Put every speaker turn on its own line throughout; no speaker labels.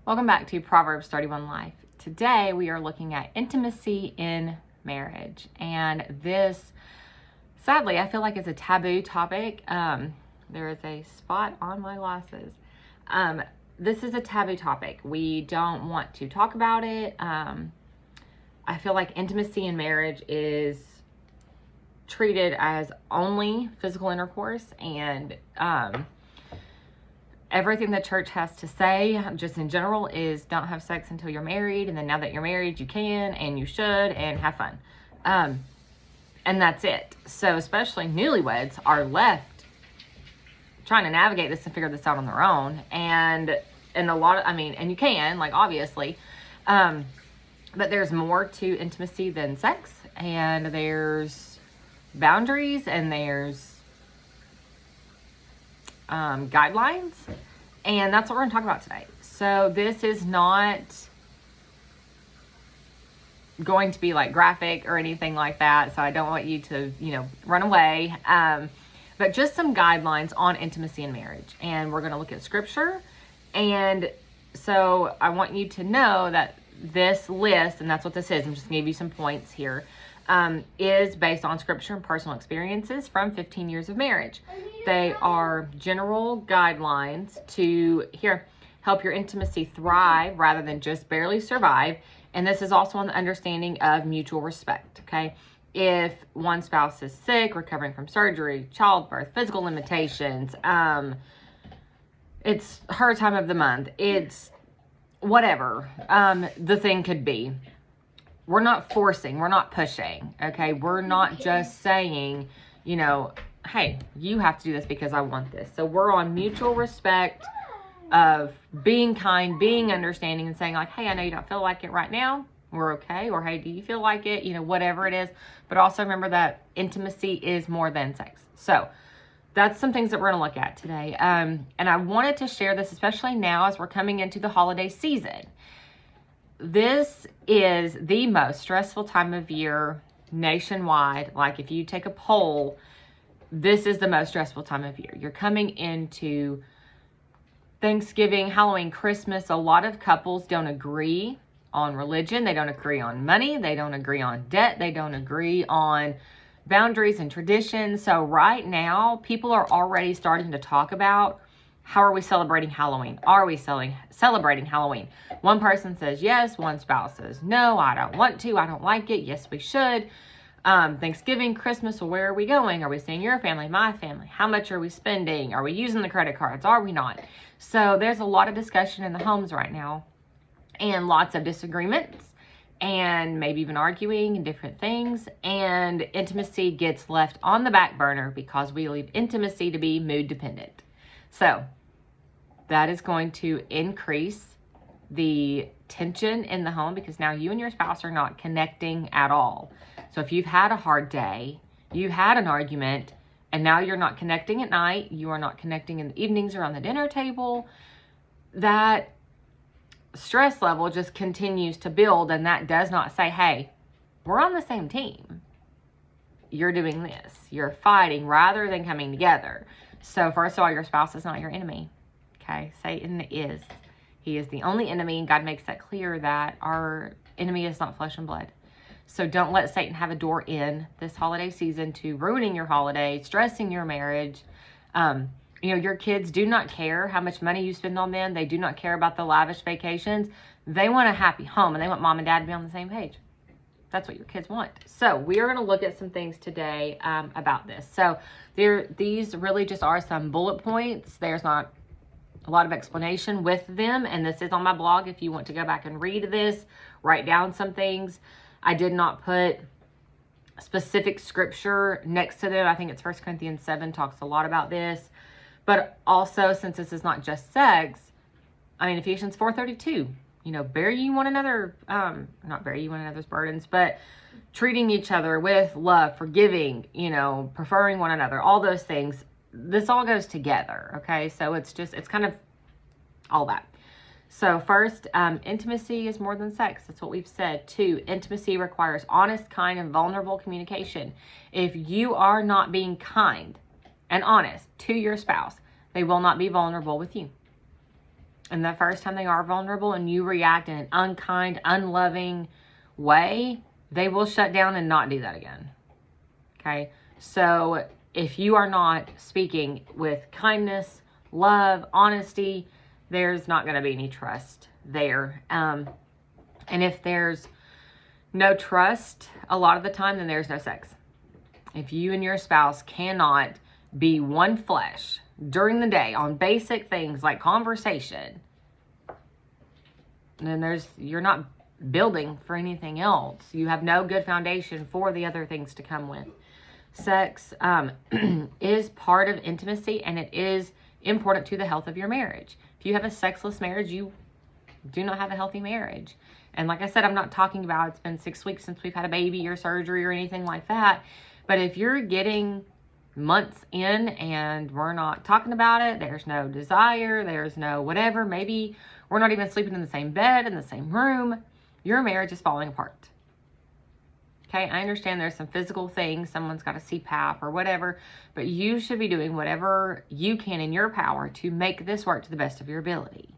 Welcome back to Proverbs 31 Life. Today we are looking at intimacy in marriage. And this, sadly, I feel like it's a taboo topic. There is a spot on my glasses. This is a taboo topic. We don't want to talk about it. I feel like intimacy in marriage is treated as only physical intercourse, and everything the church has to say, just in general, is don't have sex until you're married, and then now that you're married, you can and you should and have fun. And that's it. So especially newlyweds are left trying to navigate this and figure this out on their own. And a lot of, and you can, like, obviously, but there's more to intimacy than sex, and there's boundaries, and there's guidelines, and that's what we're going to talk about today. So this is not going to be like graphic or anything like that, so I don't want you to, run away, but just some guidelines on intimacy in marriage. And we're going to look at scripture, and so I want you to know that this list, and that's what this is, I'm just going to give you some points here, is based on scripture and personal experiences from 15 years of marriage. They are general guidelines to help your intimacy thrive rather than just barely survive. And this is also on the understanding of mutual respect, okay? If one spouse is sick, recovering from surgery, childbirth, physical limitations, it's her time of the month, it's whatever the thing could be. We're not forcing, we're not pushing, okay? We're not just saying, hey, you have to do this because I want this. So we're on mutual respect of being kind, being understanding, and saying like, hey, I know you don't feel like it right now. We're okay. Or hey, do you feel like it? Whatever it is. But also remember that intimacy is more than sex. So that's some things that we're going to look at today. And I wanted to share this, especially now as we're coming into the holiday season. This is the most stressful time of year nationwide. Like, if you take a poll, this is the most stressful time of year. You're coming into Thanksgiving, Halloween, Christmas. A lot of couples don't agree on religion. They don't agree on money. They don't agree on debt. They don't agree on boundaries and traditions. So right now, people are already starting to talk about, how are we celebrating Halloween? Are we celebrating Halloween? One person says yes. One spouse says no, I don't want to. I don't like it. Yes, we should. Thanksgiving, Christmas, well, where are we going? Are we seeing your family, my family? How much are we spending? Are we using the credit cards? Are we not? So there's a lot of discussion in the homes right now, and lots of disagreements, and maybe even arguing and different things. And intimacy gets left on the back burner because we leave intimacy to be mood dependent. So that is going to increase the tension in the home, because now you and your spouse are not connecting at all. So if you've had a hard day, you've had an argument, and now you're not connecting at night, you are not connecting in the evenings around the dinner table, that stress level just continues to build. And that does not say, hey, we're on the same team. You're doing this. You're fighting rather than coming together. So first of all, your spouse is not your enemy. Okay? Satan is. He is the only enemy. And God makes that clear, that our enemy is not flesh and blood. So don't let Satan have a door in this holiday season to ruining your holiday, stressing your marriage. Your kids do not care how much money you spend on them. They do not care about the lavish vacations. They want a happy home, and they want mom and dad to be on the same page. That's what your kids want. So we are going to look at some things today about this. So these really just are some bullet points. There's not a lot of explanation with them, and this is on my blog if you want to go back and read this, write down some things. I did not put specific scripture next to them. I think it's 1 Corinthians 7 talks a lot about this. But also, since this is not just sex, Ephesians 4:32, bear ye one another, not bear ye one another's burdens, but treating each other with love, forgiving, preferring one another, all those things. This all goes together, okay? So it's kind of all that. So first, intimacy is more than sex. That's what we've said. 2, intimacy requires honest, kind, and vulnerable communication. If you are not being kind and honest to your spouse, they will not be vulnerable with you. and the first time they are vulnerable and you react in an unkind, unloving way, they will shut down and not do that again. Okay? So if you are not speaking with kindness, love, honesty, there's not going to be any trust there. And if there's no trust, a lot of the time, then there's no sex. If you and your spouse cannot be one flesh during the day on basic things like conversation, then you're not building for anything else. You have no good foundation for the other things to come with. Sex is part of intimacy, and it is important to the health of your marriage. If you have a sexless marriage, you do not have a healthy marriage. And like I said, I'm not talking about it's been 6 weeks since we've had a baby or surgery or anything like that. But if you're getting months in and we're not talking about it, there's no desire, there's no whatever, maybe we're not even sleeping in the same bed, in the same room, your marriage is falling apart. Okay, I understand there's some physical things, someone's got a CPAP or whatever, but you should be doing whatever you can in your power to make this work to the best of your ability.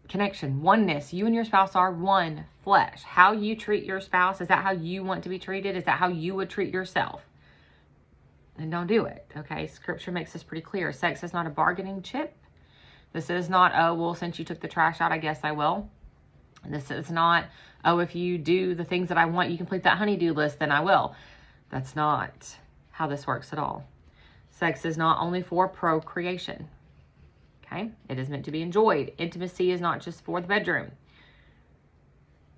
Connection, oneness, you and your spouse are one flesh. How you treat your spouse, is that how you want to be treated? Is that how you would treat yourself? Then don't do it, okay? Scripture makes this pretty clear. Sex is not a bargaining chip. This is not, oh, well, since you took the trash out, I guess I will. This is not, oh, if you do the things that I want, you complete that honey-do list, then I will. That's not how this works at all. Sex is not only for procreation, okay? It is meant to be enjoyed. Intimacy is not just for the bedroom.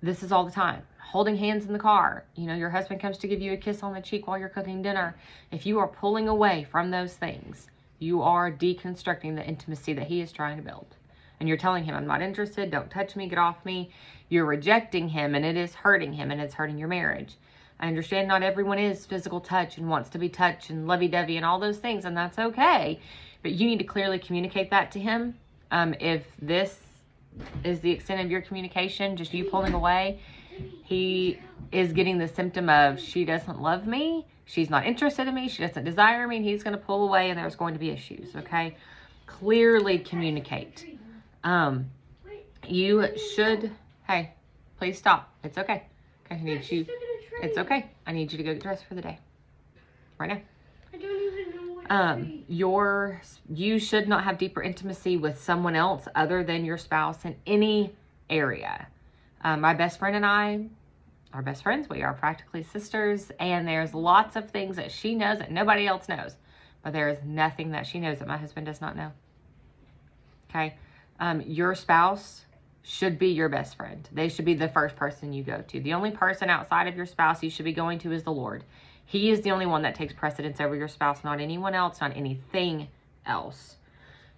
This is all the time. Holding hands in the car. You know, your husband comes to give you a kiss on the cheek while you're cooking dinner. If you are pulling away from those things, you are deconstructing the intimacy that he is trying to build. And you're telling him, I'm not interested, don't touch me, get off me. You're rejecting him, and it is hurting him, and it's hurting your marriage. I understand not everyone is physical touch and wants to be touched and lovey-dovey and all those things, and that's okay. But you need to clearly communicate that to him. If this is the extent of your communication, just you pulling away, he is getting the symptom of, she doesn't love me, she's not interested in me, she doesn't desire me, and he's going to pull away, and there's going to be issues, okay? Clearly communicate. You should, hey, please stop. It's okay. Okay, I need you. It's okay. I need you to go get dressed for the day. Right now.
I don't even know what
you should not have deeper intimacy with someone else other than your spouse in any area. My best friend and I are best friends. We are practically sisters, and there's lots of things that she knows that nobody else knows. But there is nothing that she knows that my husband does not know. Okay? Your spouse should be your best friend. They should be the first person you go to. The only person outside of your spouse you should be going to is the Lord. He is the only one that takes precedence over your spouse, not anyone else, not anything else.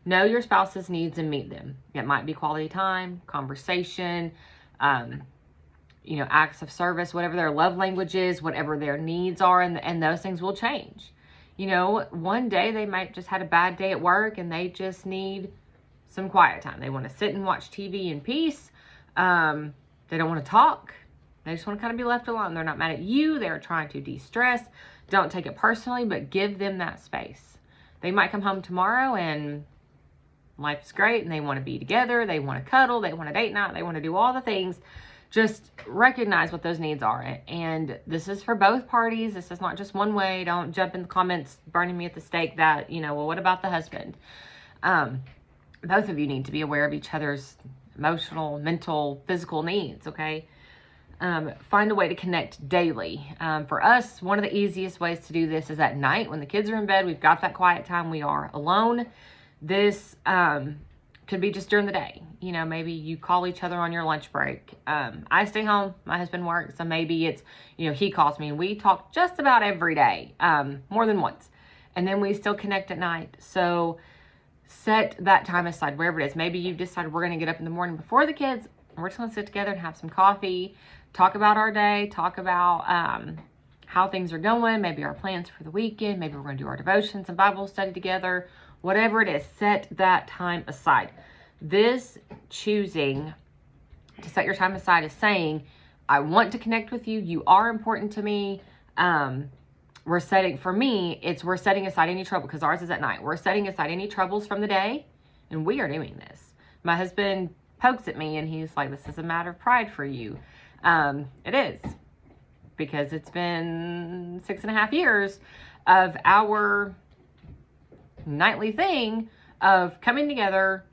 Know your spouse's needs and meet them. It might be quality time, conversation, acts of service, whatever their love language is, whatever their needs are, and those things will change. One day they might just had a bad day at work and they just need some quiet time. They want to sit and watch TV in peace. They don't want to talk. They just want to kind of be left alone. They're not mad at you. They're trying to de-stress. Don't take it personally, but give them that space. They might come home tomorrow and life's great and they want to be together. They want to cuddle. They want a date night. They want to do all the things. Just recognize what those needs are. And this is for both parties. This is not just one way. Don't jump in the comments burning me at the stake that, well, what about the husband? Both of you need to be aware of each other's emotional, mental, physical needs, okay? Find a way to connect daily. For us, one of the easiest ways to do this is at night when the kids are in bed. We've got that quiet time. We are alone. This could be just during the day. Maybe you call each other on your lunch break. I stay home. My husband works. So maybe it's, he calls me and we talk just about every day, more than once. And then we still connect at night. So set that time aside, wherever it is. Maybe you've decided we're going to get up in the morning before the kids. And we're just going to sit together and have some coffee, talk about our day, talk about how things are going, maybe our plans for the weekend. Maybe we're going to do our devotions and Bible study together. Whatever it is, set that time aside. This choosing to set your time aside is saying, I want to connect with you. You are important to me. We're setting aside any trouble, because ours is at night. We're setting aside any troubles from the day, and we are doing this. My husband pokes at me and he's like, this is a matter of pride for you. It is, because it's been 6.5 years of our nightly thing of coming together,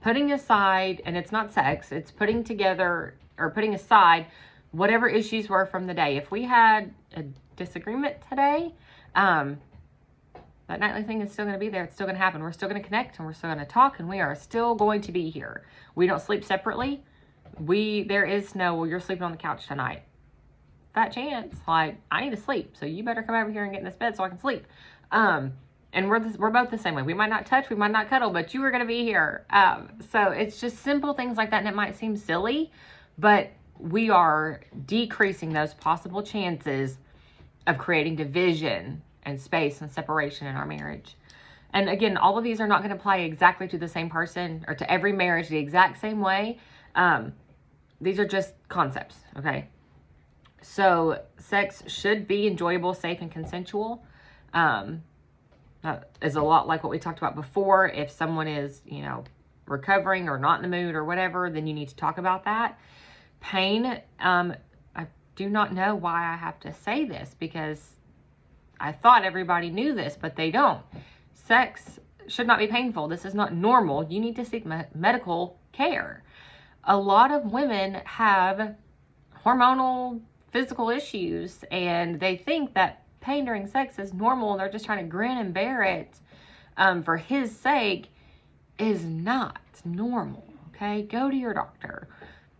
putting aside, and it's not sex, it's putting together or putting aside whatever issues were from the day. If we had a disagreement today, that nightly thing is still going to be there. It's still going to happen. We're still going to connect, and we're still going to talk, and we are still going to be here. We don't sleep separately. There is no, well, you're sleeping on the couch tonight. That chance, like, I need to sleep, so you better come over here and get in this bed so I can sleep. And we're both the same way. We might not touch, we might not cuddle, but you are going to be here. So it's just simple things like that, and it might seem silly, but we are decreasing those possible chances of creating division and space and separation in our marriage. And again, all of these are not going to apply exactly to the same person or to every marriage the exact same way. These are just concepts, okay? So sex should be enjoyable, safe, and consensual. That is a lot like what we talked about before. If someone is, recovering or not in the mood or whatever, then you need to talk about that. Pain, I do not know why I have to say this, because I thought everybody knew this, but they don't. Sex should not be painful. This is not normal. You need to seek medical care. A lot of women have hormonal, physical issues, and they think that pain during sex is normal. They're just trying to grin and bear it for his sake. Is not normal, okay? Go to your doctor.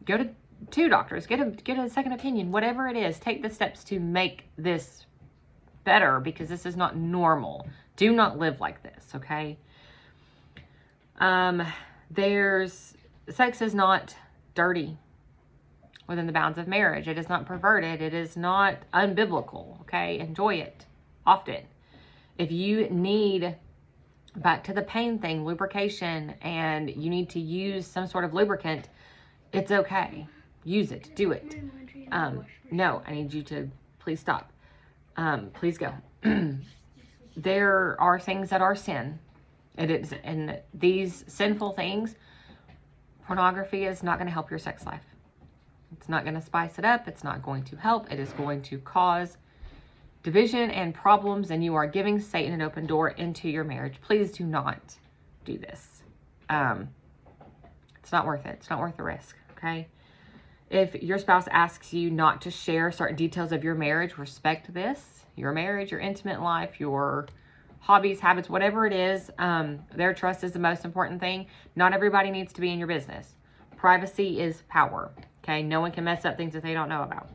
Go to 2 doctors. Get a second opinion. Whatever it is, take the steps to make this better, because this is not normal. Do not live like this, okay? Sex is not dirty within the bounds of marriage. It is not perverted. It is not unbiblical, okay? Enjoy it often. If you need, back to the pain thing, lubrication, and you need to use some sort of lubricant, it's okay. Use it. Do it. No, I need you to please stop. Please go. There are things that are sin. It is, and these sinful things, pornography is not going to help your sex life. It's not going to spice it up. It's not going to help. It is going to cause division and problems, and you are giving Satan an open door into your marriage. Please do not do this. It's not worth it. It's not worth the risk, okay? If your spouse asks you not to share certain details of your marriage, respect this. Your marriage, your intimate life, your hobbies, habits, whatever it is, their trust is the most important thing. Not everybody needs to be in your business. Privacy is power, okay? No one can mess up things that they don't know about.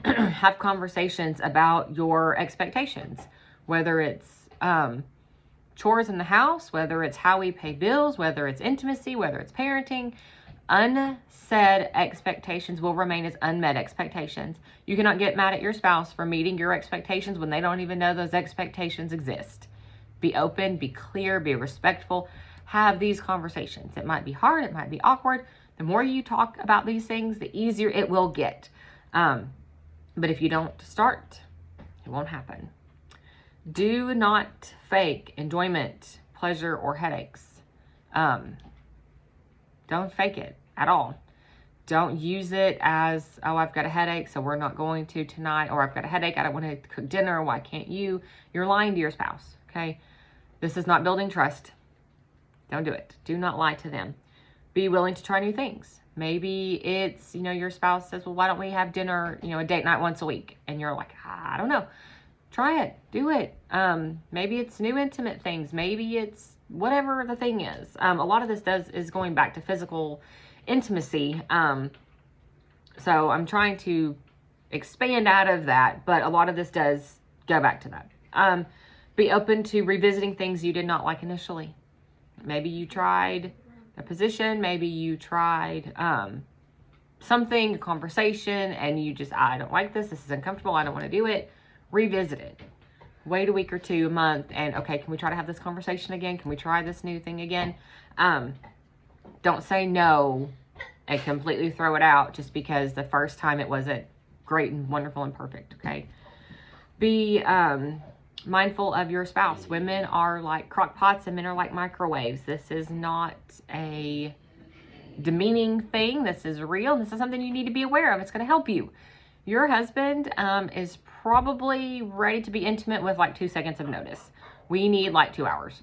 Have conversations about your expectations, whether it's chores in the house, whether it's how we pay bills, whether it's intimacy, whether it's parenting. Unsaid expectations will remain as unmet expectations. You cannot get mad at your spouse for meeting your expectations when they don't even know those expectations exist. Be open, be clear, be respectful. Have these conversations. It might be hard, it might be awkward. The more you talk about these things, the easier it will get. But if you don't start, it won't happen. Do not fake enjoyment, pleasure, or headaches. Don't fake it at all. Don't use it as, oh, I've got a headache, so we're not going to tonight, or I've got a headache, I don't want to cook dinner, why can't you? You're lying to your spouse, okay? This is not building trust. Don't do it. Do not lie to them. Be willing to try new things. Maybe it's, your spouse says, well, why don't we have dinner, a date night once a week? And you're like, I don't know. Try it. Do it. Maybe it's new intimate things. Maybe it's whatever the thing is. A lot of this is going back to physical intimacy. So I'm trying to expand out of that, but a lot of this does go back to that. Be open to revisiting things you did not like initially. Maybe you tried a position, maybe you tried something, a conversation, and you just, I don't like this is uncomfortable, I don't want to do it. Revisit it. Wait a week or 2, a month, and okay, can we try to have this conversation again? Can we try this new thing again? Don't say no and completely throw it out just because the first time it wasn't great and wonderful and perfect, okay? Be mindful of your spouse. Women are like crock pots and men are like microwaves. This is not a demeaning thing. This is real. This is something you need to be aware of. It's going to help you. Your husband is probably ready to be intimate with like 2 seconds of notice. We need like 2 hours.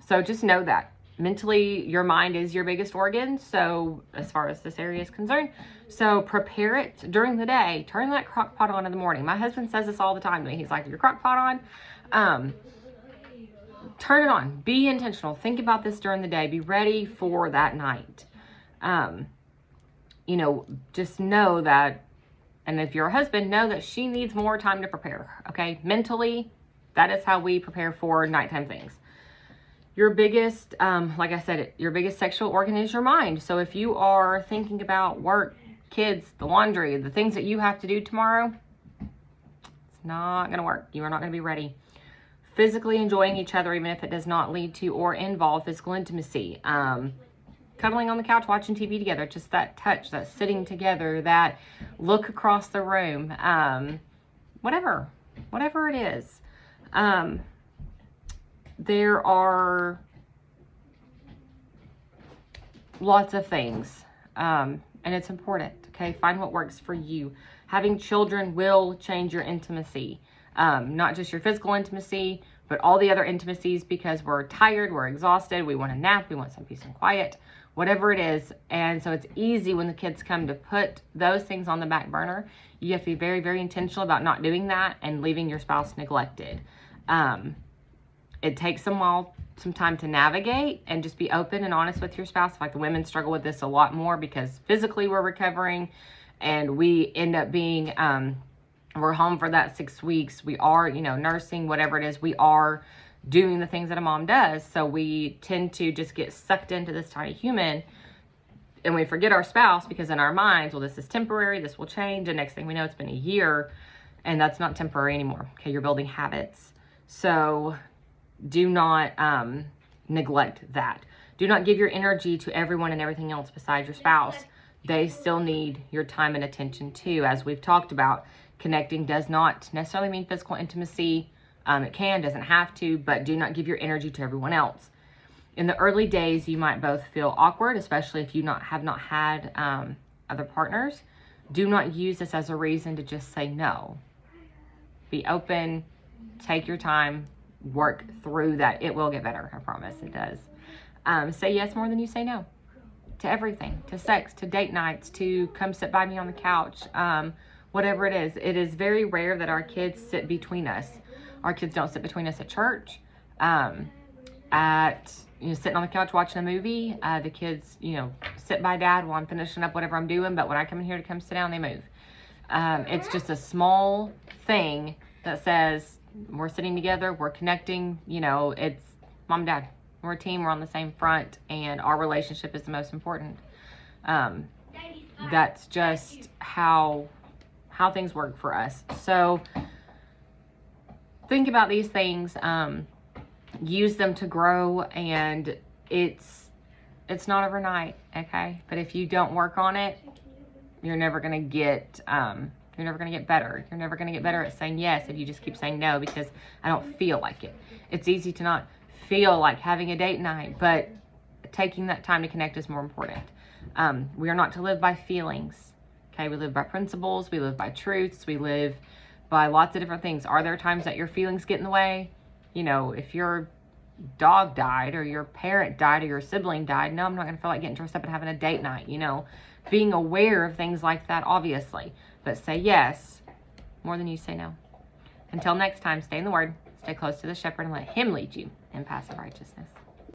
So just know that. Mentally, your mind is your biggest organ. So as far as this area is concerned, so prepare it during the day. Turn that crock pot on in the morning. My husband says this all the time to me. He's like, your crock pot on, turn it on. Be intentional. Think about this during the day. Be ready for that night. You know, just know that, and if you're a husband, know that she needs more time to prepare. Okay. Mentally, that is how we prepare for nighttime things. Your biggest, like I said, your biggest sexual organ is your mind. So if you are thinking about work, kids, the laundry, the things that you have to do tomorrow, it's not going to work. You are not going to be ready. Physically enjoying each other, even if it does not lead to or involve physical intimacy. Cuddling on the couch, watching TV together, just that touch, that sitting together, that look across the room, whatever it is. There are lots of things, and it's important, okay? Find what works for you. Having children will change your intimacy, not just your physical intimacy, but all the other intimacies, because we're tired, we're exhausted, we want a nap, we want some peace and quiet, whatever it is. And so it's easy when the kids come to put those things on the back burner. You have to be very, very intentional about not doing that and leaving your spouse neglected. It takes some time to navigate and just be open and honest with your spouse. Like the women struggle with this a lot more because physically we're recovering and we end up being, we're home for that 6 weeks. We are, you know, nursing, whatever it is, we are doing the things that a mom does. So we tend to just get sucked into this tiny human and we forget our spouse because in our minds, well, this is temporary, this will change. And next thing we know, it's been a year and that's not temporary anymore. Okay. You're building habits. So do not neglect that. Do not give your energy to everyone and everything else besides your spouse. They still need your time and attention too. As we've talked about, connecting does not necessarily mean physical intimacy. It can, doesn't have to, but do not give your energy to everyone else. In the early days, you might both feel awkward, especially if you have not had other partners. Do not use this as a reason to just say no. Be open, take your time, work through that. It will get better. I promise it does. Say yes more than you say no to everything, to sex, to date nights, to come sit by me on the couch. Whatever it is. It is very rare that our kids sit between us. Our kids don't sit between us at church, sitting on the couch watching a movie. The kids, sit by dad while I'm finishing up whatever I'm doing. But when I come in here to come sit down, they move. It's just a small thing that says we're sitting together, we're connecting. It's mom and dad. We're a team. We're on the same front, and our relationship is the most important. That's just how things work for us. So think about these things, use them to grow, and it's not overnight, okay? But if you don't work on it, you're never gonna get better. You're never gonna get better at saying yes if you just keep saying no because I don't feel like it. It's easy to not feel like having a date night, but taking that time to connect is more important. We are not to live by feelings. Okay, we live by principles, we live by truths, we live by lots of different things. Are there times that your feelings get in the way? If your dog died or your parent died or your sibling died, no, I'm not going to feel like getting dressed up and having a date night, being aware of things like that, obviously, but say yes more than you say no. Until next time, stay in the Word, stay close to the shepherd, and let Him lead you in paths of righteousness.